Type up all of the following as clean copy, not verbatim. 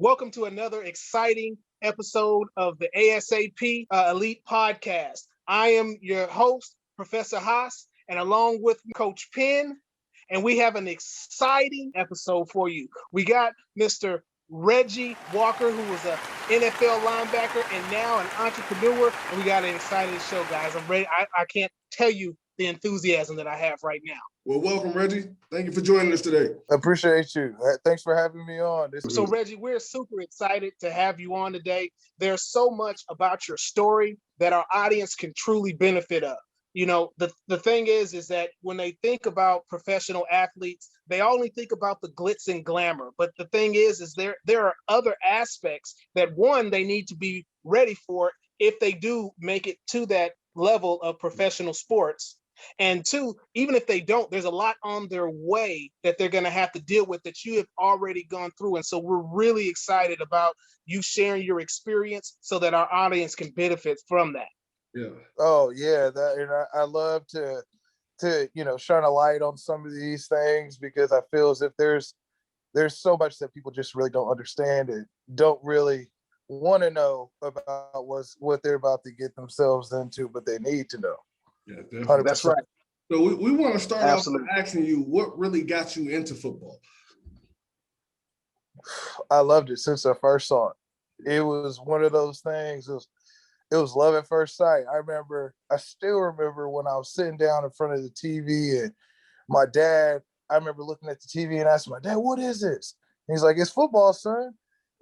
Welcome to another exciting episode of the ASAP Elite Podcast. I am your host, Professor Haas, and along with Coach Penn, and we have an exciting episode for you. We got Mr. Reggie Walker, who was an NFL linebacker and now an entrepreneur, and we got an exciting show, guys. I'm ready. I can't tell you the enthusiasm that I have right now. Well, welcome, Reggie. Thank you for joining us today. I appreciate you. Thanks for having me on. So, Reggie, we're super excited to have you on today. There's so much about your story that our audience can truly benefit of. You know, the thing is that when they think about professional athletes, they only think about the glitz and glamour. But the thing is there are other aspects that, one, they need to be ready for if they do make it to that level of professional sports. And two, even if they don't, there's a lot on their way that they're going to have to deal with that you have already gone through. And so we're really excited about you sharing your experience so that our audience can benefit from that. Yeah. Oh, yeah. I love to shine a light on some of these things because I feel as if there's so much that people just really don't understand and don't really want to know about what they're about to get themselves into, but they need to know. Yeah, definitely. That's right. So we want to start off by asking you what really got you into football. I loved it since I first saw it. It was one of those things. It was love at first sight. I still remember when I was sitting down in front of the TV and my dad, I remember looking at the TV and asking my dad, "What is this?" And he's like, "It's football, son."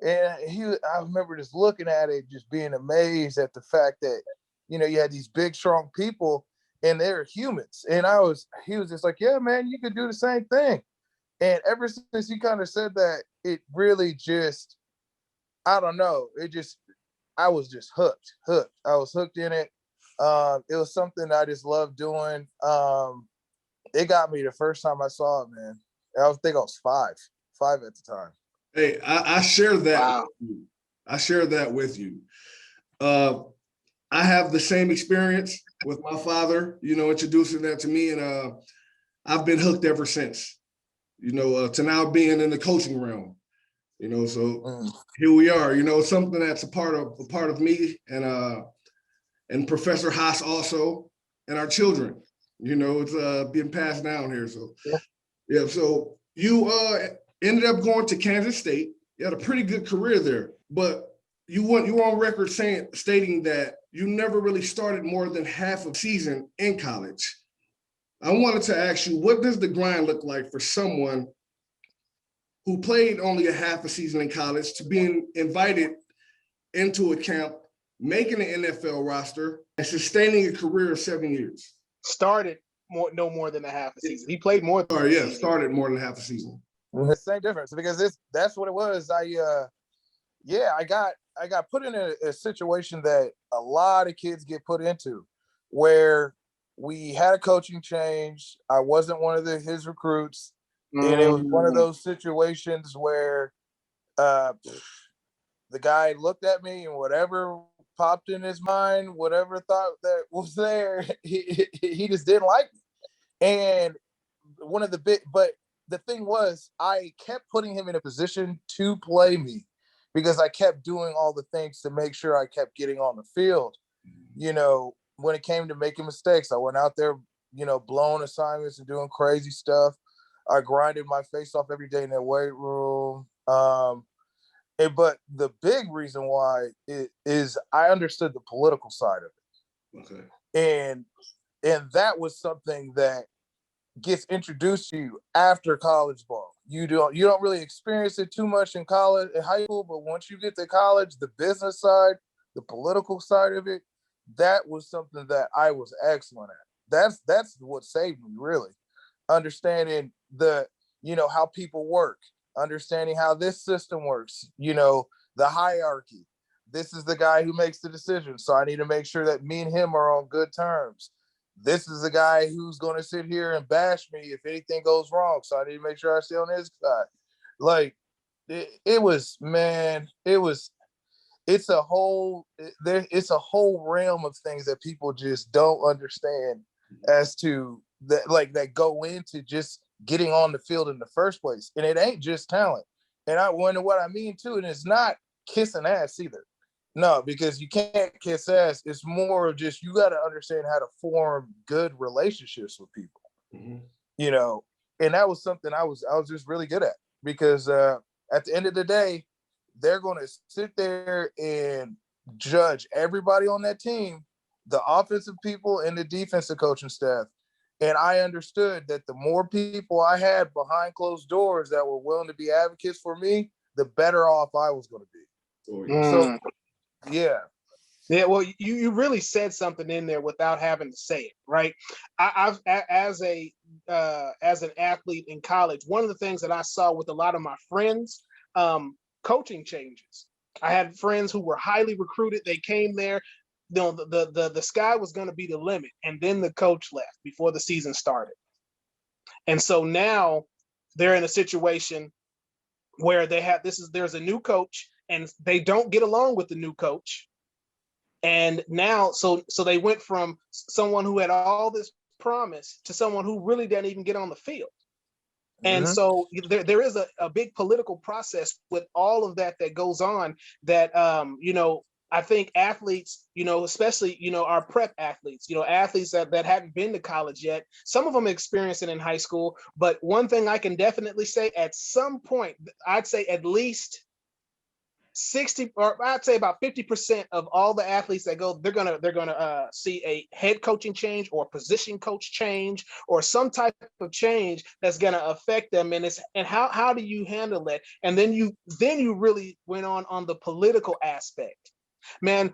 And I remember just looking at it, just being amazed at the fact that, you had these big, strong people and they're humans. And he was just like, "Yeah, man, you could do the same thing." And ever since he kind of said that, it really just, I don't know, I was just hooked. I was hooked in it. It was something I just loved doing. It got me the first time I saw it, man. I think I was five at the time. Hey, I share that. Wow. With you. I share that with you. I have the same experience with my father, introducing that to me. And I've been hooked ever since, to now being in the coaching realm, so here we are, something that's a part of me and Professor Haas also, and our children, it's being passed down here. So, yeah. So you ended up going to Kansas State. You had a pretty good career there, but you were on record stating that you never really started more than half a season in college. I wanted to ask you, what does the grind look like for someone who played only a half a season in college to being invited into a camp, making an NFL roster, and sustaining a career of 7 years? Started no more than a half a season. He played more than started more than half a season. The same difference because that's what it was. I got put in a situation that a lot of kids get put into, where we had a coaching change. I wasn't one of his recruits, and it was one of those situations where the guy looked at me and whatever popped in his mind, whatever thought that was there, he just didn't like me. And but the thing was, I kept putting him in a position to play me, because I kept doing all the things to make sure I kept getting on the field. When it came to making mistakes, I went out there, blowing assignments and doing crazy stuff. I grinded my face off every day in the weight room. But the big reason why is I understood the political side of it. Okay. And that was something that gets introduced to you after college ball. You don't really experience it too much in college, in high school, but once you get to college, the business side, the political side of it, that was something that I was excellent at. That's what saved me, really. Understanding how people work, understanding how this system works, the hierarchy. This is the guy who makes the decision, so I need to make sure that me and him are on good terms. This is the guy who's going to sit here and bash me if anything goes wrong, so I need to make sure I stay on his side. Like, it's a whole realm of things that people just don't understand as to that go into just getting on the field in the first place. And it ain't just talent. And what I mean too, and it's not kissing ass either. No, because you can't kiss ass. It's more of just, you got to understand how to form good relationships with people. Mm-hmm. You know, and that was something I was just really good at, because at the end of the day, they're going to sit there and judge everybody on that team, the offensive people and the defensive coaching staff. And I understood that the more people I had behind closed doors that were willing to be advocates for me, the better off I was going to be. Oh, yeah. So, yeah. Yeah, well, you really said something in there without having to say it, right? I've as an athlete in college, one of the things that I saw with a lot of my friends, coaching changes. I had friends who were highly recruited. They came there, you know, the sky was going to be the limit, and then the coach left before the season started, and so now they're in a situation where there's a new coach, and they don't get along with the new coach. And now, so they went from someone who had all this promise to someone who really didn't even get on the field. And mm-hmm. So there is a big political process with all of that goes on that, you know, I think athletes, you know, especially, you know, our prep athletes, you know, athletes that hadn't been to college yet, some of them experience it in high school. But one thing I can definitely say, at some point, I'd say at least 60, or I'd say about 50% of all the athletes that go, they're gonna see a head coaching change or position coach change or some type of change that's gonna affect them. And how do you handle that? And then you really went on the political aspect. Man,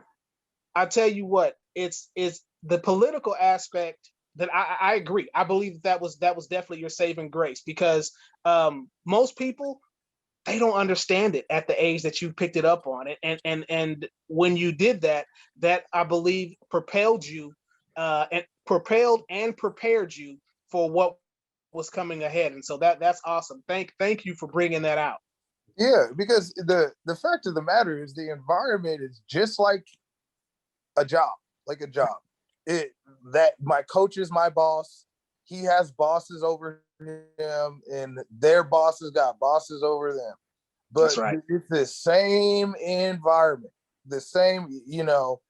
I tell you what, it's the political aspect that I agree. I believe that was definitely your saving grace, because most people, they don't understand it at the age that you picked it up on it. And when you did that I believe propelled you and prepared you for what was coming ahead. And so that's awesome. Thank you for bringing that out. Yeah, because the fact of the matter is, the environment is just like a job, that my coach is my boss. He has bosses over him, and their bosses got bosses over them. But that's right. It's the same environment, the same, you know,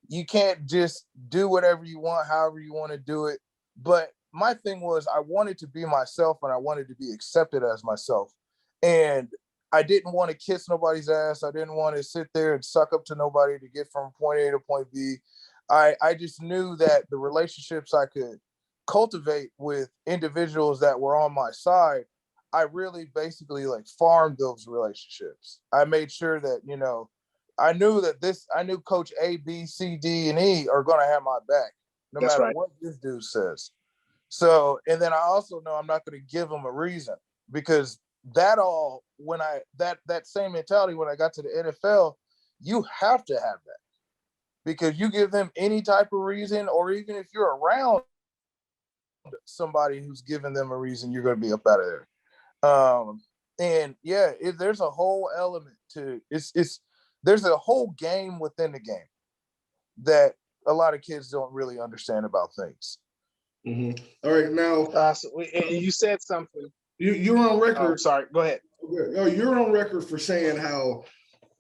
you can't just do whatever you want, however you want to do it. But my thing was, I wanted to be myself, and I wanted to be accepted as myself. And I didn't want to kiss nobody's ass. I didn't want to sit there and suck up to nobody to get from point A to point B. I just knew that the relationships I could cultivate with individuals that were on my side, I really basically like farmed those relationships. I made sure that, you know, I knew coach A, B, C, D, and E are going to have my back, no That's matter right. what this dude says. So, and then I also know I'm not going to give them a reason, because that same mentality, when I got to the NFL, you have to have that, because you give them any type of reason, or even if you're around somebody who's giving them a reason, you're going to be up out of there. And yeah, there's a whole element to there's a whole game within the game that a lot of kids don't really understand about things. Mm-hmm. All right, now you said something. You're on record. Oh, sorry, go ahead. You're on record for saying how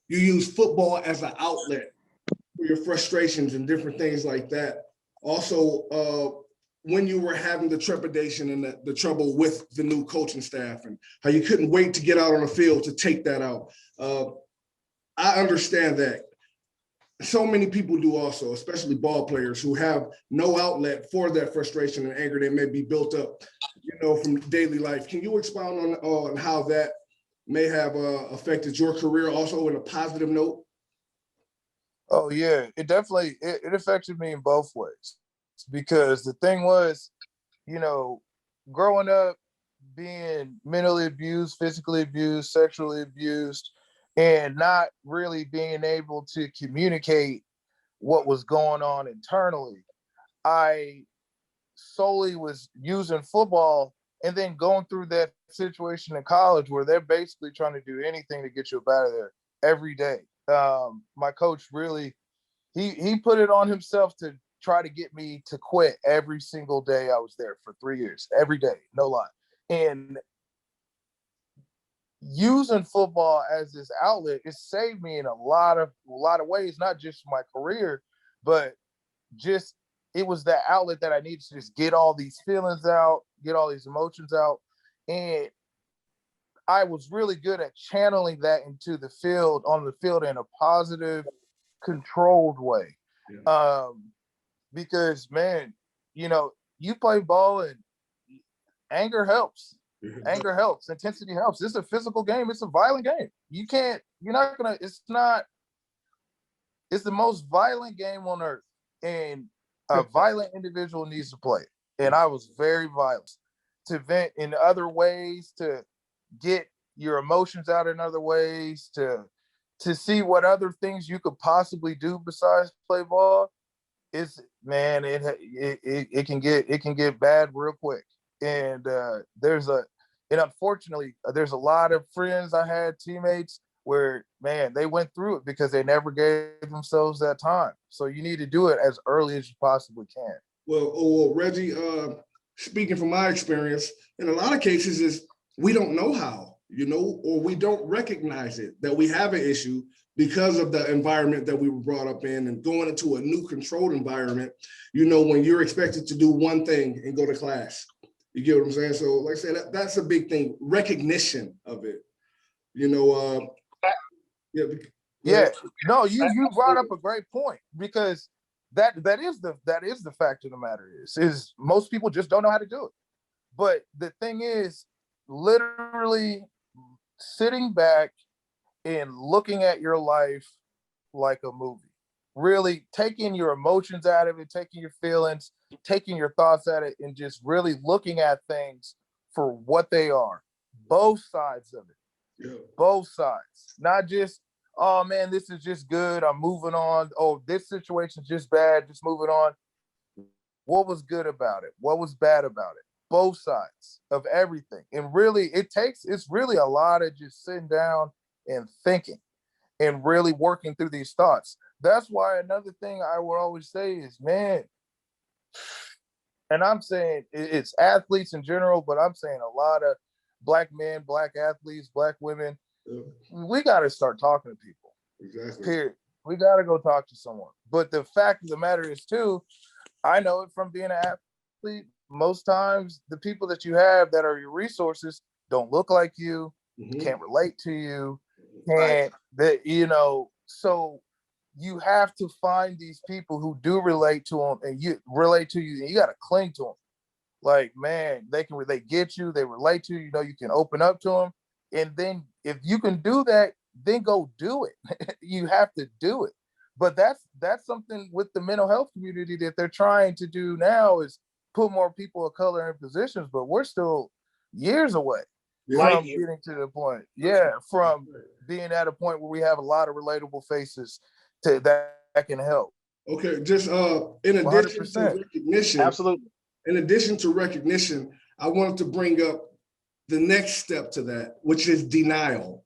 you use football as an outlet for your frustrations and different things like that. Also, when you were having the trepidation and the trouble with the new coaching staff, and how you couldn't wait to get out on the field to take that out. I understand that. So many people do also, especially ball players who have no outlet for that frustration and anger that may be built up, you know, from daily life. Can you expound on how that may have affected your career also in a positive note? Oh yeah, it definitely, it affected me in both ways. Because the thing was, you know, growing up, being mentally abused, physically abused, sexually abused, and not really being able to communicate what was going on internally, I solely was using football, and then going through that situation in college where they're basically trying to do anything to get you up out of there every day. My coach really, he put it on himself to try to get me to quit every single day I was there for 3 years, every day, no lie. And using football as this outlet, it saved me in a lot of ways, not just my career, but just it was that outlet that I needed to just get all these feelings out, get all these emotions out. And I was really good at channeling that into the field, on the field, in a positive, controlled way. Yeah. Because, man, you play ball and anger helps. Anger helps. Intensity helps. It's a physical game. It's a violent game. It's the most violent game on earth. And a violent individual needs to play. And I was very violent, to vent in other ways, to get your emotions out in other ways, to see what other things you could possibly do besides play ball. It can get bad real quick. And unfortunately, there's a lot of friends I had, teammates, where, man, they went through it because they never gave themselves that time. So you need to do it as early as you possibly can. Well, Reggie, speaking from my experience, in a lot of cases is we don't know how, or we don't recognize it, that we have an issue because of the environment that we were brought up in, and going into a new controlled environment, when you're expected to do one thing and go to class. You get what I'm saying? So like I said, that's a big thing, recognition of it. No, you brought up a great point, because that is the fact of the matter is most people just don't know how to do it. But the thing is, literally sitting back and looking at your life like a movie, really taking your emotions out of it, taking your feelings, taking your thoughts at it, and just really looking at things for what they are, both sides of it. Both sides, not just, oh man, this is just good, I'm moving on. Oh, this situation's just bad, just moving on. What was good about it? What was bad about it? Both sides of everything. And really, it's really a lot of just sitting down and thinking and really working through these thoughts. That's why another thing I would always say is, man, and I'm saying it's athletes in general, but I'm saying a lot of Black men, Black athletes, Black women, we got to start talking to people. Exactly. Period. We got to go talk to someone. But the fact of the matter is, too, I know it from being an athlete, most times the people that you have that are your resources don't look like you, can't relate to you, so you have to find these people who do relate to them, and you relate to you, and you got to cling to them. Like, man, they get you, they relate to you, you can open up to them. And then if you can do that, then go do it. You have to do it. But that's something with the mental health community that they're trying to do now, is put more people of color in positions, but we're still years away from getting to the point. Yeah, from being at a point where we have a lot of relatable faces that can help. Okay, just in addition 100%. To recognition, absolutely. In addition to recognition, I wanted to bring up the next step to that, which is denial.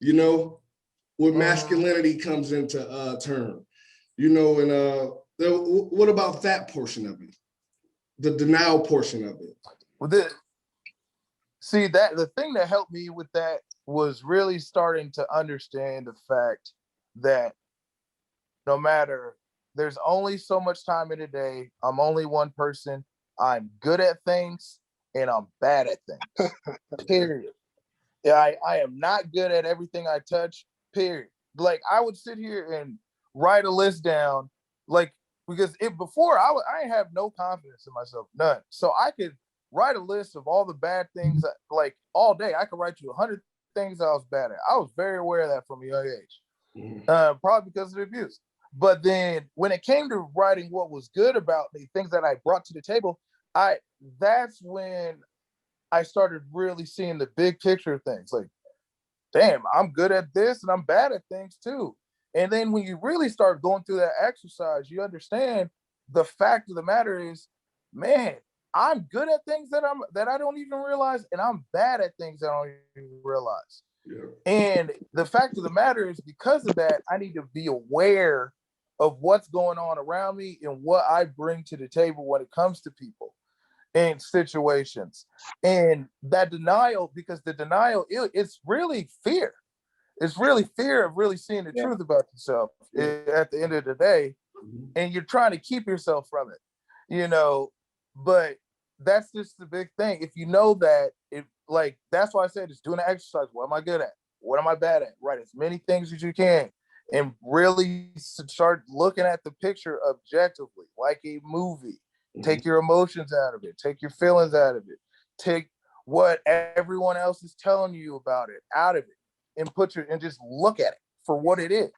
Where masculinity comes into term. And what about that portion of it? The denial portion of it. Well, the thing that helped me with that was really starting to understand the fact that no matter, there's only so much time in a day. I'm only one person. I'm good at things and I'm bad at things. Period. I am not good at everything I touch. Period. Like, I would sit here and write a list down, like, because before I ain't have no confidence in myself, none. So I could write a list of all the bad things, like, all day. I could write you 100 things I was bad at. I was very aware of that from a young age, probably because of the abuse. But then when it came to writing what was good about me, things that I brought to the table, that's when I started really seeing the big picture of things. Like, damn, I'm good at this and I'm bad at things too. And then when you really start going through that exercise, you understand the fact of the matter is, man, I'm good at things that I don't even realize, and I'm bad at things that I don't even realize. Yeah. And the fact of the matter is, because of that, I need to be aware of what's going on around me and what I bring to the table when it comes to people. in situations. And that denial, because the denial, it's really fear. It's really fear of really seeing the truth about yourself at the end of the day. And you're trying to keep yourself from it, but that's just the big thing. If you know that, that's why I said it's doing the exercise. What am I good at? What am I bad at? Write as many things as you can and really start looking at the picture objectively, like a movie. Take your emotions out of it. Take your feelings out of it. Take what everyone else is telling you about it out of it, and just look at it for what it is.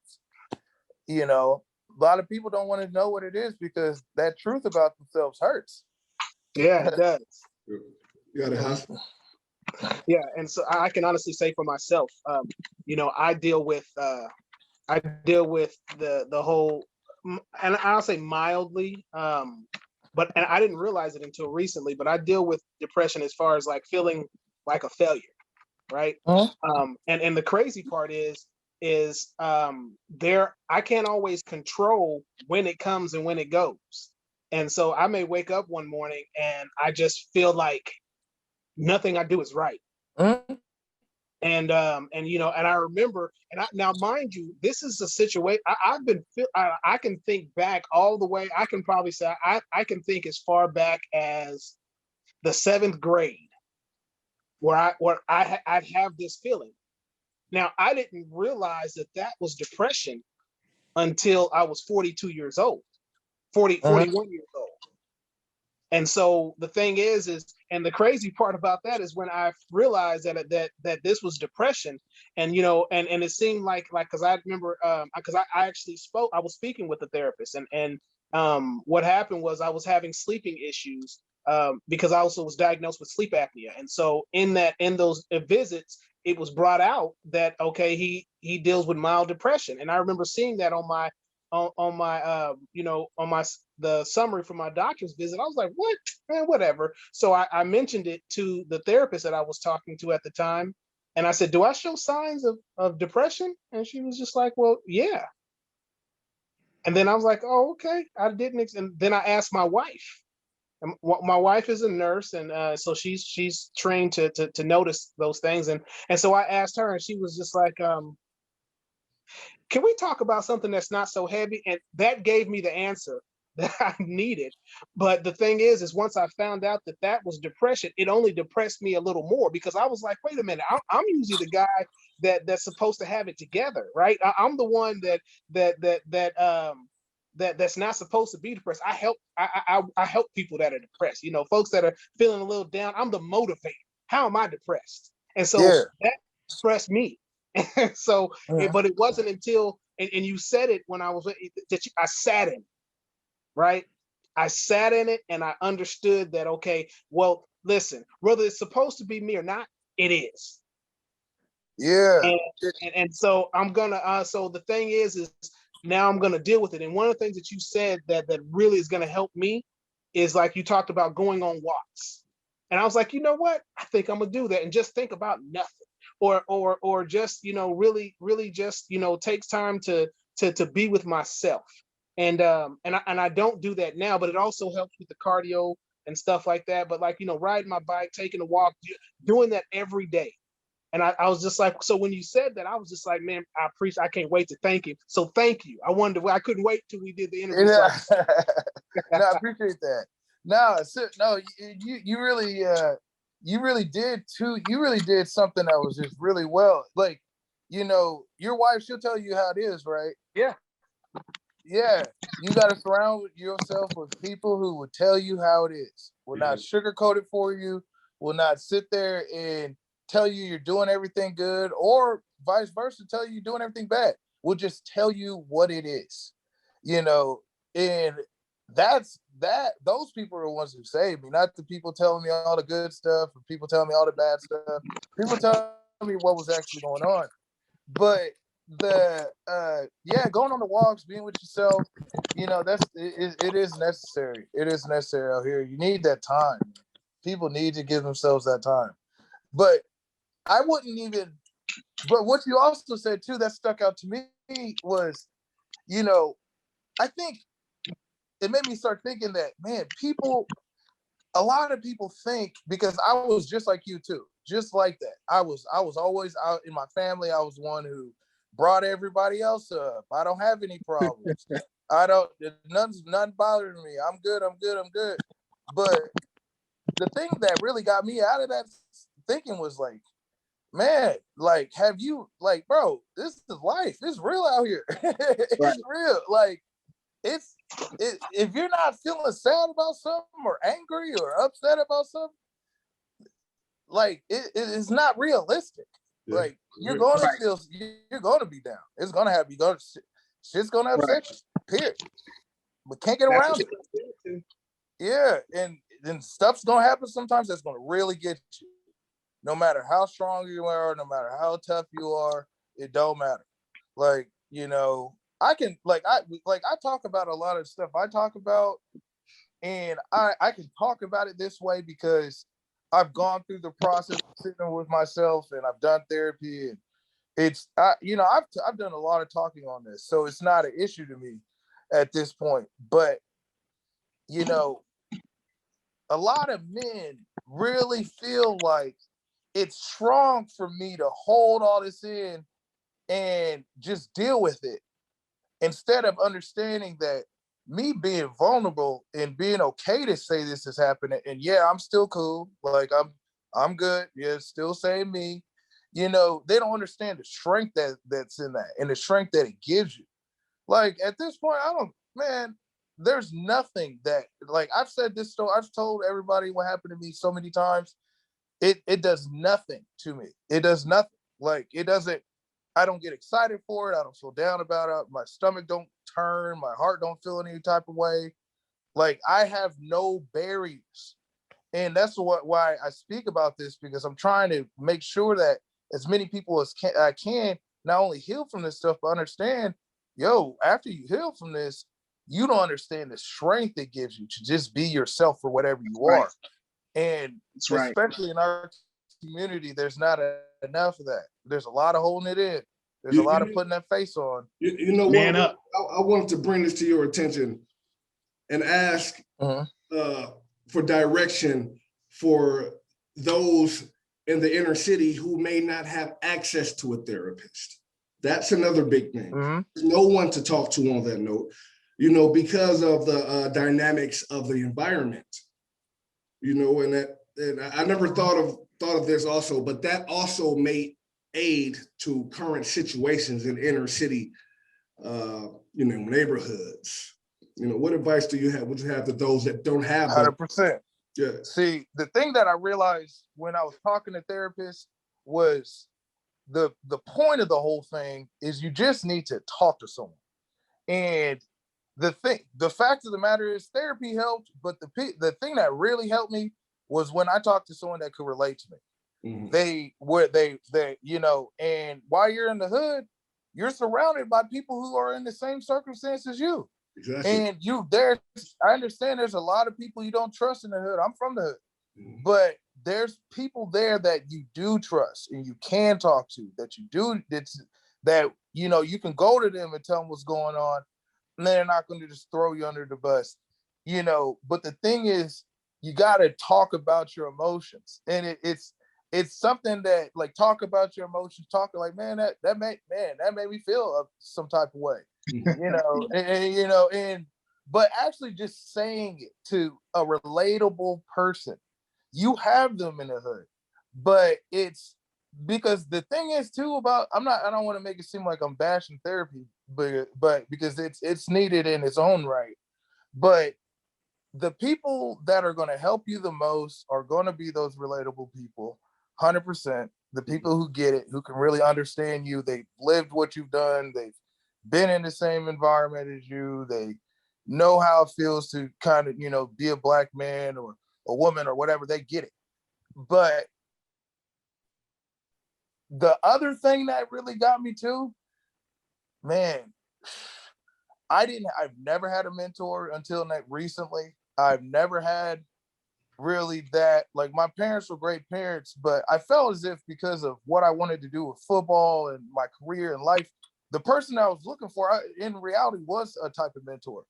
A lot of people don't want to know what it is because that truth about themselves hurts. Yeah, it does. You got it, huh? Yeah, and so I can honestly say for myself, I deal with the whole, and I'll say mildly, but and I didn't realize it until recently, but I deal with depression as far as like feeling like a failure, right? And the crazy part is there I can't always control when it comes and when it goes. And so I may wake up one morning and I just feel like nothing I do is right. And I remember, now mind you, this is a situation I can think back all the way. I can probably say I can think as far back as the 7th grade where I'd have this feeling. Now, I didn't realize that was depression until I was 42 years old, 41 years old. And so the thing is, and the crazy part about that is when I realized that this was depression, and and it seemed like because I remember because I actually I was speaking with a therapist, and what happened was I was having sleeping issues because I also was diagnosed with sleep apnea, and so in those visits, it was brought out that okay, he deals with mild depression, and I remember seeing that on my the summary for my doctor's visit. I was like, what, man, whatever. So I mentioned it to the therapist that I was talking to at the time, and I said, do I show signs of depression? And she was just like, well, yeah. And then I was like, oh, okay. I didn't. And then I asked my wife. And my wife is a nurse, and so she's trained to notice those things. And so I asked her, and she was just like, can we talk about something that's not so heavy? And that gave me the answer that I needed. But the thing is once I found out that was depression, it only depressed me a little more because I was like, wait a minute, I'm usually the guy that's supposed to have it together, right? I'm the one that's not supposed to be depressed. I help people that are depressed, folks that are feeling a little down. I'm the motivator. How am I depressed? And so that depressed me. So, but it wasn't until, and you said it when I was I sat in it, right? I sat in it and I understood that, okay, well, listen, whether it's supposed to be me or not, it is. Yeah. And so I'm gonna, so the thing is now I'm gonna deal with it. And one of the things that you said that really is gonna help me is like you talked about going on walks. And I was like, you know what? I think I'm gonna do that and just think about nothing. Or just really just takes time to be with myself, and I don't do that now, but it also helps with the cardio and stuff like that. But riding my bike, taking a walk, doing that every day. And I was just like, so when you said that, I was just like, man, I can't wait to thank you. So thank you. I couldn't wait till we did the interview. Yeah. No, I appreciate that. No, you really did too. You really did something that was just really well. Like, your wife, she'll tell you how it is, right? Yeah. Yeah. You got to surround yourself with people who will tell you how it is, will not sugarcoat it for you, will not sit there and tell you you're doing everything good, or vice versa, tell you you're doing everything bad. Will just tell you what it is, and those people are the ones who save me, not the people telling me all the good stuff or people telling me all the bad stuff. People tell me what was actually going on. But going on the walks, being with yourself, it is necessary. It is necessary out here. You need that time. People need to give themselves that time. But I wouldn't even, but what you also said too that stuck out to me was, I think it made me start thinking that, man, people a lot of people think, because I was just like you too, just like that. I was always out in my family. I was one who brought everybody else up. I don't have any problems. I don't, nothing bothering me. I'm good. But the thing that really got me out of that thinking was like, man, like, have you, like, bro, this is life. It's real out here. It's real. Like, if you're not feeling sad about something or angry or upset about something, like, it's not realistic. Yeah. Like, you're going to be down. It's going to have, shit's going to upset you, period. But can't get around it. Yeah, and then stuff's going to happen sometimes that's going to really get you. No matter how strong you are, no matter how tough you are, it don't matter. Like, you know, I talk about a lot of stuff I talk about, and I can talk about it this way because I've gone through the process of sitting with myself, and I've done therapy, and I've done a lot of talking on this, so it's not an issue to me at this point. But you know, a lot of men really feel like it's strong for me to hold all this in and just deal with it, instead of understanding that me being vulnerable and being okay to say this is happening, and yeah, I'm still cool, like I'm good, yeah, still saying me. You know, they don't understand the strength that's in that, and the strength that it gives you. Like, at this point, there's nothing that, like, I've said this story, I've told everybody what happened to me so many times. It does nothing to me. It does nothing. Like, it doesn't, I don't get excited for it. I don't feel down about it. My stomach don't turn. My heart don't feel any type of way. Like, I have no barriers. And that's why I speak about this, because I'm trying to make sure that as many people as I can not only heal from this stuff, but understand, after you heal from this, you don't understand the strength it gives you to just be yourself for whatever you are. And especially in our community, there's not enough of that. There's a lot of holding it in. There's a lot of putting that face on. You know what? I wanted to bring this to your attention and ask for direction for those in the inner city who may not have access to a therapist. That's another big thing. There's no one to talk to on that note, because of the dynamics of the environment. And I never thought of this also, but that also may aid to current situations in inner city, neighborhoods. What advice would you have to those that don't have that? 100%. Yeah. See, the thing that I realized when I was talking to therapists was the point of the whole thing is you just need to talk to someone. And the fact of the matter is, therapy helped, but the thing that really helped me was when I talked to someone that could relate to me. And while you're in the hood, you're surrounded by people who are in the same circumstances as you. Exactly. And I understand there's a lot of people you don't trust in the hood. I'm from the hood. But there's people there that you do trust and you can talk to, that you can go to them and tell them what's going on, and they're not going to just throw you under the bus. But the thing is, you got to talk about your emotions, and it's something that, like, talk about your emotions, talk like, man, that made me feel some type of way, but actually just saying it to a relatable person. You have them in the hood, but it's because the thing is too about, I don't want to make it seem like I'm bashing therapy, but because it's needed in its own right. But the people that are going to help you the most are going to be those relatable people, 100%. The people who get it, who can really understand you. They've lived what you've done. They've been in the same environment as you. They know how it feels to kind of, be a Black man or a woman or whatever. They get it. But the other thing that really got me too, man, I've never had a mentor until recently. I've never had really that, like, my parents were great parents, but I felt as if because of what I wanted to do with football and my career and life, the person I was looking for in reality was a type of mentor.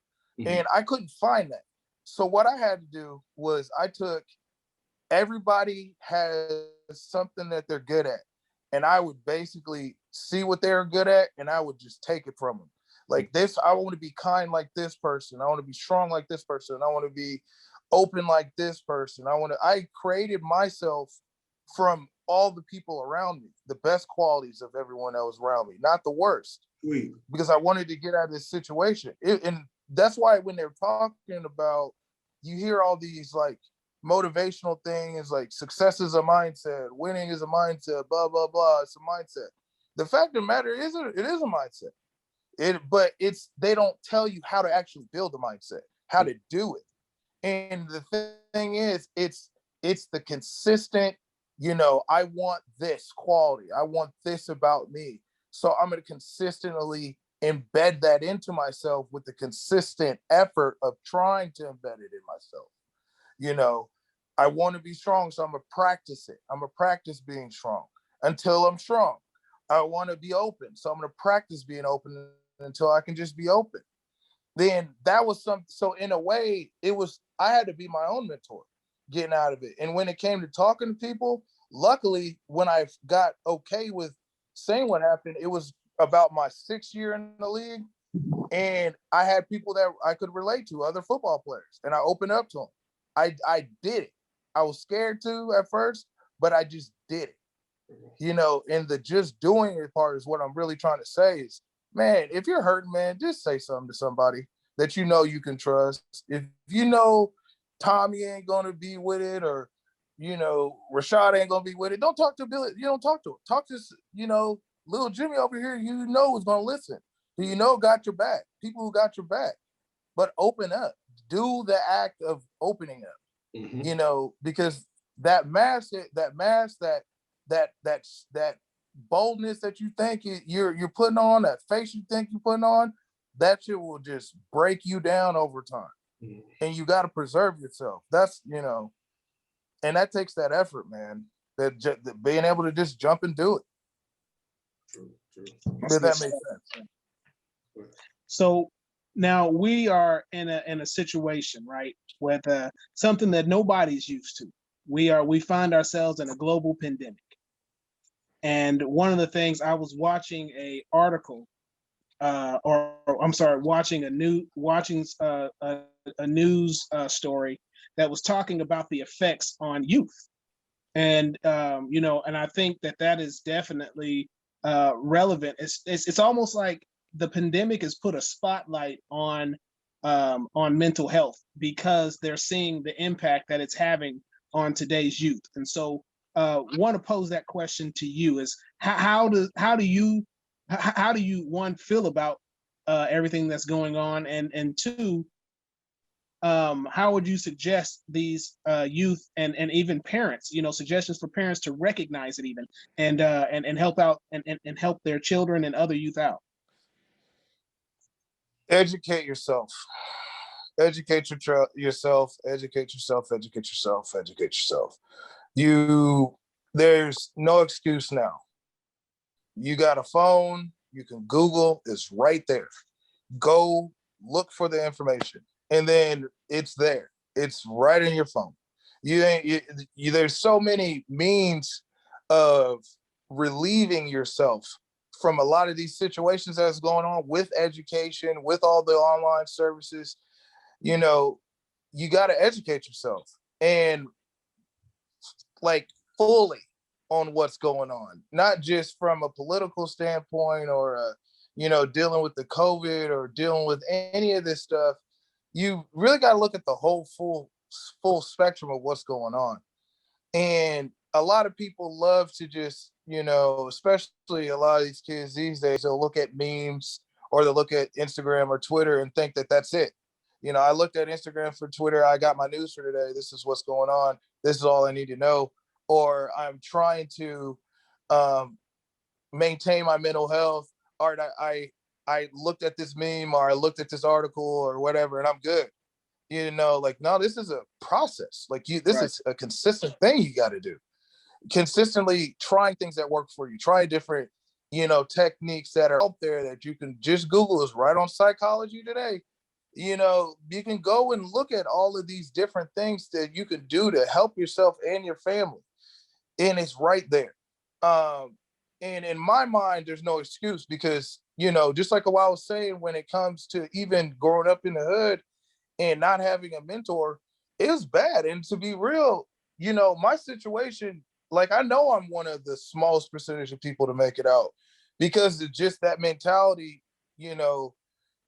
And I couldn't find that. So what I had to do was I took, everybody has something that they're good at, and I would basically see what they're good at, and I would just take it from them. Like this, I want to be kind like this person. I want to be strong like this person. I want to be open like this person. I created myself from all the people around me, the best qualities of everyone that was around me, not the worst. Sweet. Because I wanted to get out of this situation. And that's why when they're talking about, you hear all these like motivational things like success is a mindset, winning is a mindset, blah, blah, blah. It's a mindset. The fact of the matter is it is a mindset. But they don't tell you how to actually build a mindset, how to do it. And the thing is, it's the consistent, I want this quality. I want this about me. So I'm going to consistently embed that into myself with the consistent effort of trying to embed it in myself. I want to be strong, so I'm going to practice it. I'm going to practice being strong until I'm strong. I want to be open, so I'm going to practice being open until I can just be open. Then that was so in a way, I had to be my own mentor getting out of it. And when it came to talking to people, luckily, when I got okay with saying what happened, it was about my 6th year in the league. And I had people that I could relate to, other football players, and I opened up to them. I did it. I was scared to at first, but I just did it. And the just doing it part is what I'm really trying to say is, man, if you're hurting, man, just say something to somebody that you can trust. If Tommy ain't gonna be with it, or Rashad ain't gonna be with it, don't talk to Billy. You don't talk to him. Talk to little Jimmy over here. Is gonna listen. Who got your back. People who got your back. But open up. Do the act of opening up. Mm-hmm. Because that mask, that boldness that you think you're putting on, that face you think you're putting on, that shit will just break you down over time. Mm-hmm. And you got to preserve yourself. That's and that takes that effort, man. That being able to just jump and do it. True. Did that make sense? So now we are in a situation, right, with something that nobody's used to. We find ourselves in a global pandemic. And one of the things, I was watching a article, watching a news story that was talking about the effects on youth, and and I think that is definitely relevant. It's almost like the pandemic has put a spotlight on mental health, because they're seeing the impact that it's having on today's youth. And so want to pose that question to you is, how do you one, feel about everything that's going on, and two, how would you suggest these youth and even parents, suggestions for parents to recognize it even, and help out and help their children and other youth out? Educate yourself. Educate yourself. Educate yourself. Educate yourself. Educate yourself. There's no excuse now. You got a phone. You can Google. It's right there. Go look for the information, and then it's there. It's right in your phone. There's so many means of relieving yourself from a lot of these situations that's going on with education, with all the online services. You got to educate yourself, and like fully, on what's going on, not just from a political standpoint, or dealing with the COVID, or dealing with any of this stuff. You really got to look at the whole full spectrum of what's going on. And a lot of people love to just, especially a lot of these kids these days, they'll look at memes, or they'll look at Instagram or Twitter and think that that's it. I looked at Instagram for Twitter. I got my news for today. This is what's going on. This is all I need to know. Or I'm trying to maintain my mental health. Or I looked at this meme, or I looked at this article, or whatever, and I'm good. No, this is a process. This is a consistent thing you got to do. Consistently trying things that work for you. Try different, techniques that are out there that you can just Google. Is right on Psychology Today. You know, you can go and look at all of these different things that you can do to help yourself and your family. And it's right there. And in my mind, there's no excuse because, you know, just like what I was saying, when it comes to even growing up in the hood and not having a mentor, it was bad. And to be real, you know, my situation, like, I know I'm one of the smallest percentage of people to make it out because it's just that mentality, you know,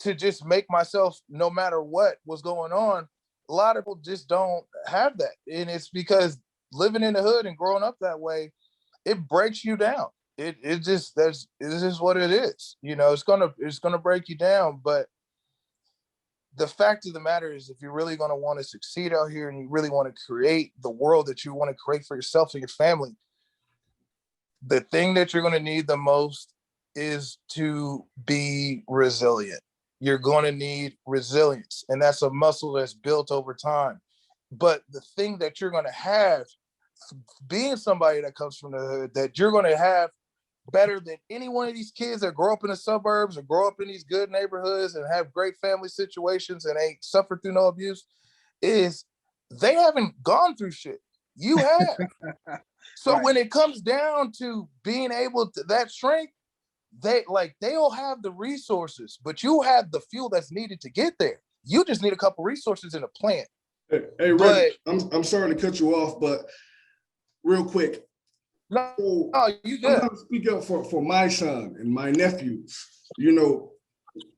to just make myself, no matter what was going on. A lot of people just don't have that. And it's because living in the hood and growing up that way, it breaks you down. It just, that's, this is what it is. You know, it's gonna break you down. But the fact of the matter is, if you're really gonna want to succeed out here and you really want to create the world that you want to create for yourself and your family, the thing that you're gonna need the most is to be resilient. You're going to need resilience, and that's a muscle that's built over time. But the thing that you're going to have, being somebody that comes from the hood, that you're going to have better than any one of these kids that grow up in the suburbs or grow up in these good neighborhoods and have great family situations and ain't suffered through no abuse, is they haven't gone through shit. You have. So right. When it comes down to being able to, that strength, they'll have the resources, but you have the fuel that's needed to get there. You just need a couple resources in a plant. Hey, Reggie, I'm sorry to cut you off, but real quick. No, you good. I'm going to speak up for my son and my nephews. You know,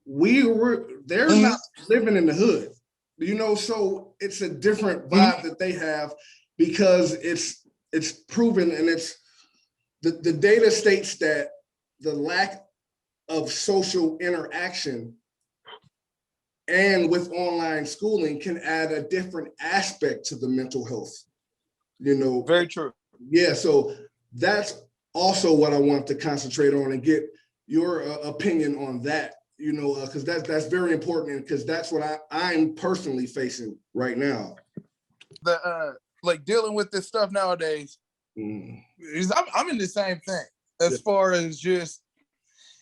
they're not living in the hood. You know, so it's a different vibe that they have because it's proven, and it's the data states that the lack of social interaction and with online schooling can add a different aspect to the mental health, you know. Very true. Yeah, so that's also what I want to concentrate on and get your opinion on that, you know, because that's very important, because that's what I'm personally facing right now. Like dealing with this stuff nowadays, I'm in the same thing. As far as just,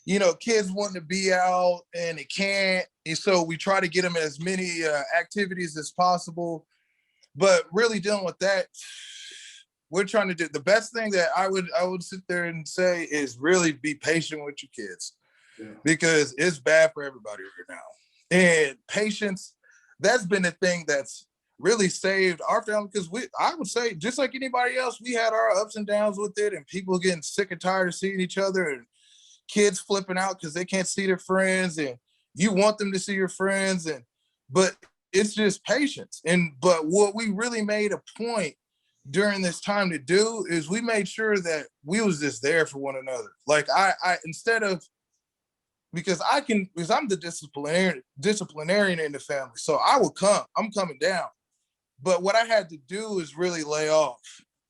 you know, kids wanting to be out and they can't. And so we try to get them as many activities as possible. But really dealing with that, we're trying to do the best thing that I would sit there and say is really be patient with your kids, because it's bad for everybody right now. And patience, that's been the thing that's really saved our family, because I would say, just like anybody else, we had our ups and downs with it, and people getting sick and tired of seeing each other, and kids flipping out because they can't see their friends, and you want them to see your friends, but it's just patience. But what we really made a point during this time to do is we made sure that we was just there for one another. Like I instead of, because I'm the disciplinarian in the family, so I'm coming down. But what I had to do is really lay off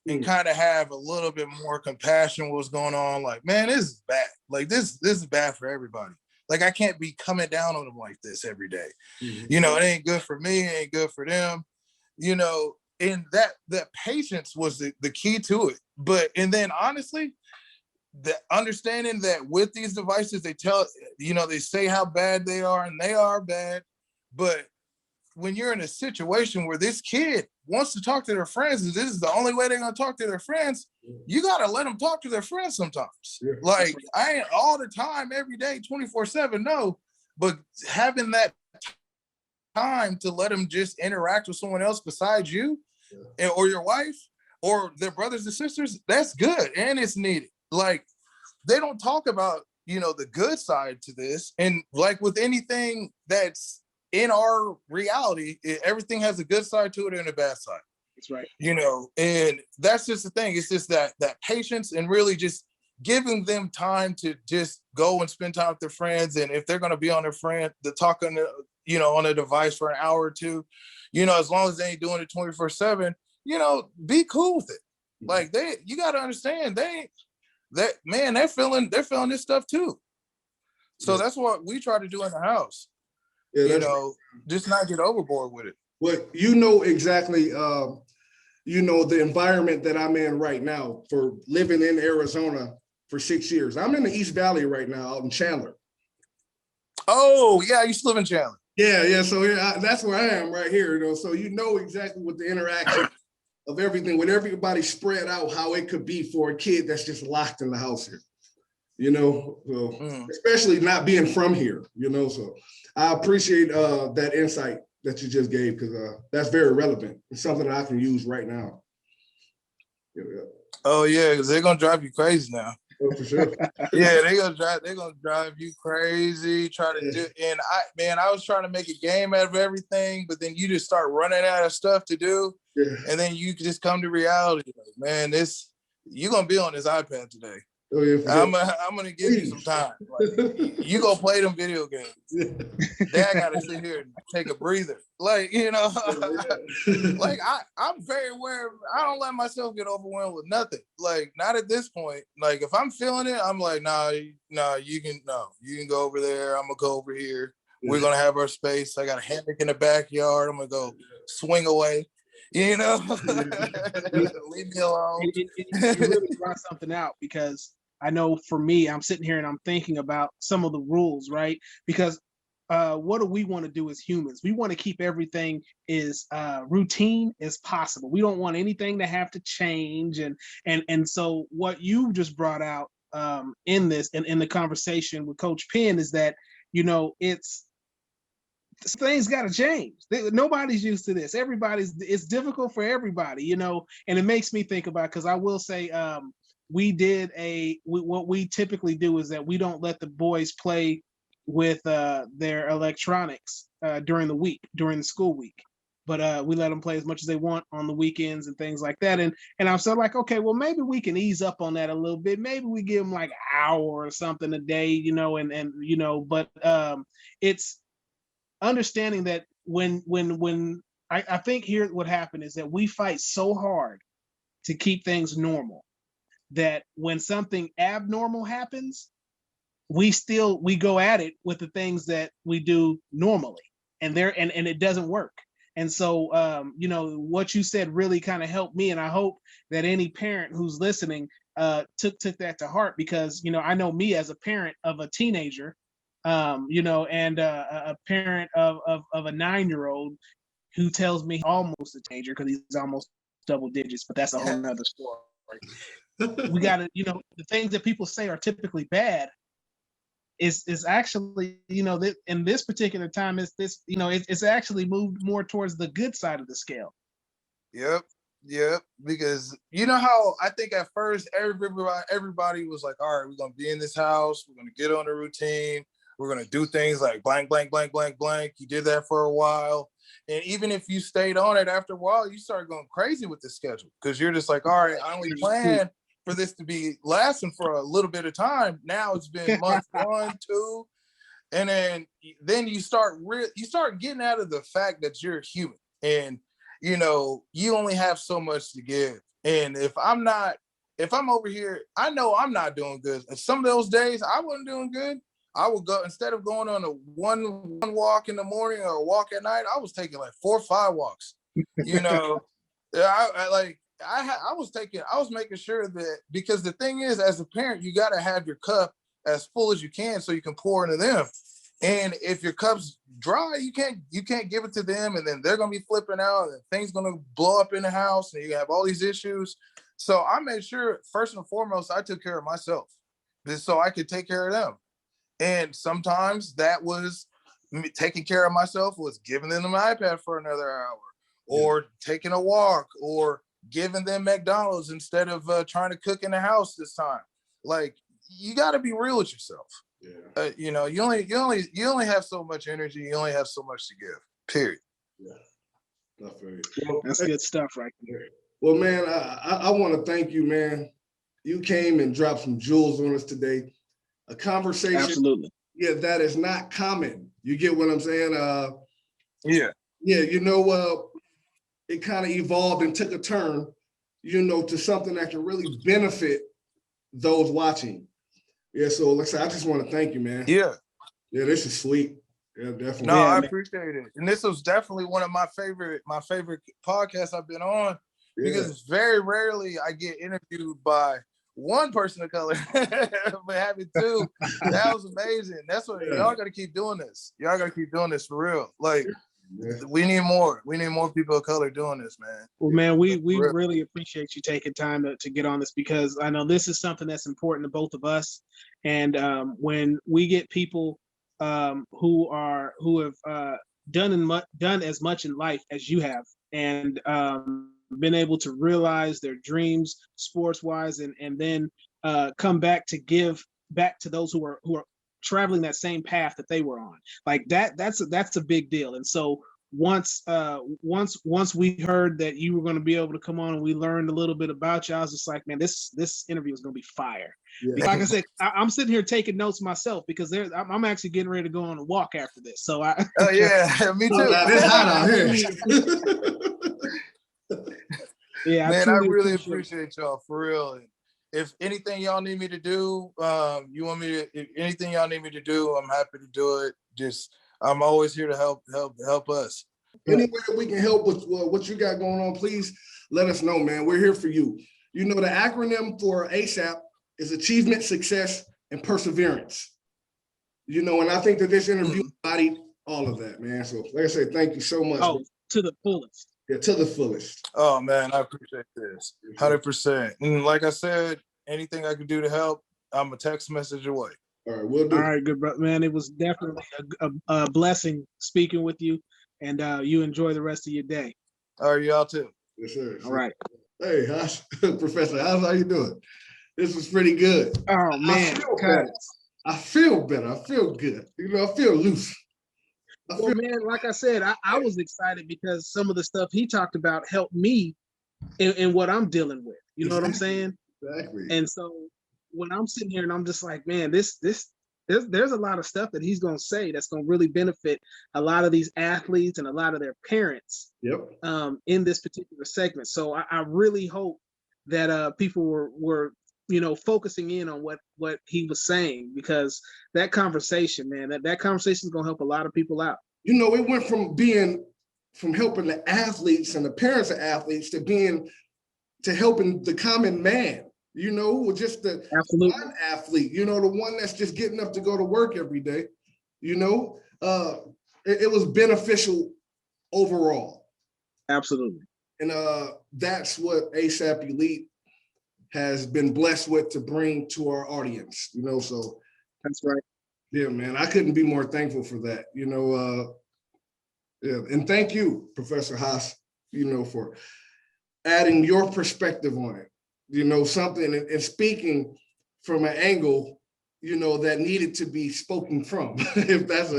and kind of have a little bit more compassion with what's going on. Like, man, this is bad. Like this is bad for everybody. Like, I can't be coming down on them like this every day. You know, it ain't good for me, it ain't good for them, you know, and that patience was the key to it. And then honestly, the understanding that with these devices, they tell, you know, they say how bad they are, and they are bad, but when you're in a situation where this kid wants to talk to their friends, and this is the only way they're going to talk to their friends, you got to let them talk to their friends sometimes. Like, I ain't all the time, every day, 24/7, no, but having that time to let them just interact with someone else besides you or your wife or their brothers and sisters, that's good, and it's needed. Like, they don't talk about, you know, the good side to this. And like with anything that's in our reality, everything has a good side to it and a bad side. That's right. You know, and that's just the thing. It's just that patience, and really just giving them time to just go and spend time with their friends. And if they're going to be on their friend, to talk on on a device for an hour or two, you know, as long as they ain't doing it 24/7, you know, be cool with it. Like, you got to understand, they're feeling this stuff too. So that's what we try to do in the house. You know, just not get overboard with it. Well, you know exactly, you know, the environment that I'm in right now for living in Arizona for 6 years. I'm in the East Valley right now, out in Chandler. Oh, yeah, I used to live in Chandler. Yeah. So that's where I am right here. So you know exactly what the interaction of everything, with everybody spread out, how it could be for a kid that's just locked in the house here. So especially not being from here. So I appreciate that insight that you just gave, because that's very relevant. It's something that I can use right now. Yeah. Oh yeah, because they're gonna drive you crazy now. Oh, for sure. Yeah, they're gonna drive you crazy. Try to do, and I was trying to make a game out of everything, but then you just start running out of stuff to do, and then you just come to reality. Like, man, you're gonna be on this iPad today. Oh, yeah, I'm gonna give you some time. Like, you go play them video games. Dad got to sit here and take a breather. Like, like I'm very aware. I don't let myself get overwhelmed with nothing. Like, not at this point. Like, if I'm feeling it, I'm like, you can go over there. I'm gonna go over here. We're gonna have our space. I got a hammock in the backyard. I'm gonna go swing away. Leave me alone. You really brought something out, because I know for me, I'm sitting here and I'm thinking about some of the rules, right? Because what do we want to do as humans? We want to keep everything as routine as possible. We don't want anything to have to change. And so what you just brought out in this and in the conversation with Coach Penn is that, things got to change. Nobody's used to this. It's difficult for everybody, and it makes me think about, because I will say, what we typically do is that we don't let the boys play with their electronics during the school week, but we let them play as much as they want on the weekends and things like that. And I'm so like, okay, well, maybe we can ease up on that a little bit. Maybe we give them like an hour or something a day, but it's understanding that when I think here what happened is that we fight so hard to keep things normal, that when something abnormal happens, we go at it with the things that we do normally, and it doesn't work. And so what you said really kind of helped me, and I hope that any parent who's listening took that to heart, because I know me as a parent of a teenager, and a parent of a 9-year-old who tells me almost a teenager, because he's almost double digits, but that's a whole nother story. We got to, the things that people say are typically bad is actually, in this particular time, it's actually moved more towards the good side of the scale. Yep. Because how I think at first everybody was like, all right, we're gonna be in this house, we're gonna get on a routine, we're gonna do things like blank, blank, blank, blank, blank. You did that for a while, and even if you stayed on it after a while, you started going crazy with the schedule, because you're just like, all right, I only planned for this to be lasting for a little bit of time. Now it's been month 1, 2, and then you start getting out of the fact that you're human, and you only have so much to give. And if I'm over here, I know I'm not doing good. And some of those days I wasn't doing good, I would go, instead of going on a one walk in the morning or a walk at night, I was taking like 4 or 5 walks. I was making sure that, because the thing is, as a parent, you got to have your cup as full as you can so you can pour into them. And if your cup's dry, you can't give it to them, and then they're gonna be flipping out, and things gonna blow up in the house, and you have all these issues. So I made sure, first and foremost, I took care of myself, so I could take care of them. And sometimes that was taking care of myself was giving them an iPad for another hour, or taking a walk, or giving them McDonald's instead of trying to cook in the house this time. Like, you got to be real with yourself. Yeah. You only have so much energy. You only have so much to give. Period. Yeah. That's good stuff right there. Well, man, I want to thank you, man. You came and dropped some jewels on us today. A conversation. Absolutely. Yeah, that is not common. You get what I'm saying? Yeah. It kind of evolved and took a turn, to something that can really benefit those watching. Yeah, so like I said, I just want to thank you, man. Yeah. Yeah, this is sweet. Yeah, definitely. No, I appreciate it. And this was definitely one of my favorite podcasts I've been on, because very rarely I get interviewed by one person of color, but having two, that was amazing. That's what y'all got to keep doing this. Y'all got to keep doing this for real. Like, we need more. We need more people of color doing this, man. Well, man, we really appreciate you taking time to get on this, because I know this is something that's important to both of us. And when we get people who have done as much in life as you have, and been able to realize their dreams sports wise, and then come back to give back to those who are traveling that same path that they were on, like that's a big deal. And so once we heard that you were going to be able to come on and we learned a little bit about you, I was just like, man, this interview is going to be fire. Yeah. Like I said, I'm sitting here taking notes myself, because I'm actually getting ready to go on a walk after this. So oh yeah, me too. It's hot out here. Yeah, man, I really appreciate y'all, for real. If anything y'all need me to do, if anything y'all need me to do, I'm happy to do it. Just, I'm always here to help us. Any way that we can help with what you got going on, please let us know, man. We're here for you. You know, the acronym for ASAP is achievement, success, and perseverance. You know, and I think that this interview embodied all of that, man. So, like I said, thank you so much. Oh, to the fullest. Yeah, to the fullest. Oh man, I appreciate this 100%. And like I said, anything I can do to help, I'm a text message away. All right, we'll do. All right, good brother, man. It was definitely a blessing speaking with you, and you enjoy the rest of your day. All right, y'all too. Yes, sir. All right. Hey, Professor, how you doing? This was pretty good. Oh man, I feel better. I feel good. You know, I feel loose. Well, man, like I said, I was excited because some of the stuff he talked about helped me in what I'm dealing with. You know what I'm saying? Exactly. And so when I'm sitting here and I'm just like, man, there's a lot of stuff that he's going to say that's going to really benefit a lot of these athletes and a lot of their parents. Yep. In this particular segment. So I really hope that people were focusing in on what he was saying, because that conversation, man, that conversation is going to help a lot of people out. You know, it went from helping the athletes and the parents of athletes to helping the common man, you know, just the one athlete, you know, the one that's just getting up to go to work every day, you know, it was beneficial overall. Absolutely. And that's what ASAP Elite has been blessed with to bring to our audience, you know, so. That's right. Yeah, man, I couldn't be more thankful for that, you know. Yeah, and thank you, Professor Haas, you know, for adding your perspective on it, you know, something and speaking from an angle, you know, that needed to be spoken from, if that's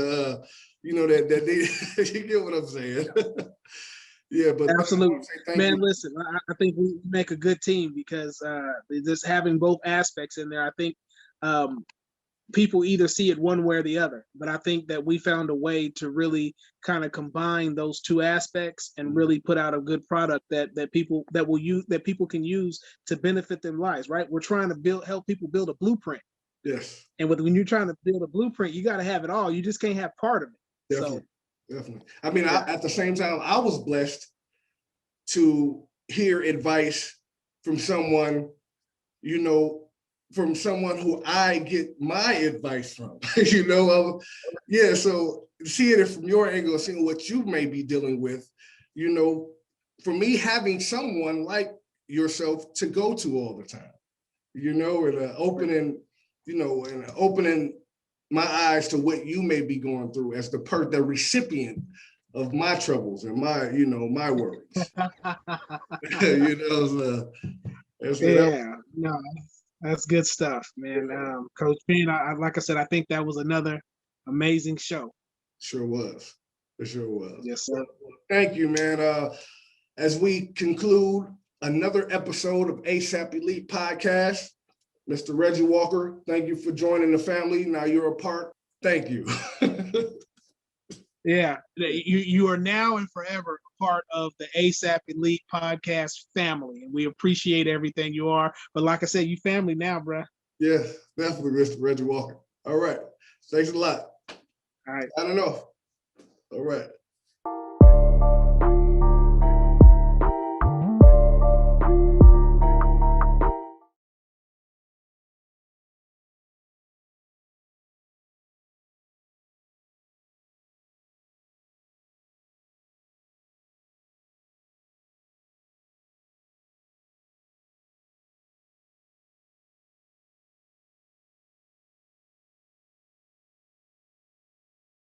you know, that you get what I'm saying. Yeah, but absolutely, man. Listen, I think we make a good team, because just having both aspects in there, I think people either see it one way or the other. But I think that we found a way to really kind of combine those two aspects and really put out a good product that people can use to benefit their lives. Right? We're trying to help people build a blueprint. Yes. And when you're trying to build a blueprint, you got to have it all. You just can't have part of it. Definitely. Definitely. I mean, at the same time, I was blessed to hear advice from someone, you know, from someone who I get my advice from, you know. Yeah, so seeing it from your angle, seeing what you may be dealing with, you know, for me, having someone like yourself to go to all the time, you know, and opening my eyes to what you may be going through as the recipient of my troubles and my, you know, my worries. You know, no, that's good stuff, man. Coach Bean, like I said, I think that was another amazing show. Sure was. It sure was. Yes, sir. Thank you, man. As we conclude another episode of ASAP Elite Podcast, Mr. Reggie Walker, thank you for joining the family. Now you're a part. Thank you. Yeah, you are now and forever a part of the ASAP Elite Podcast family, and we appreciate everything you are. But like I said, you family now, bro. Yeah, definitely, Mr. Reggie Walker. All right. Thanks a lot. All right. I don't know. All right.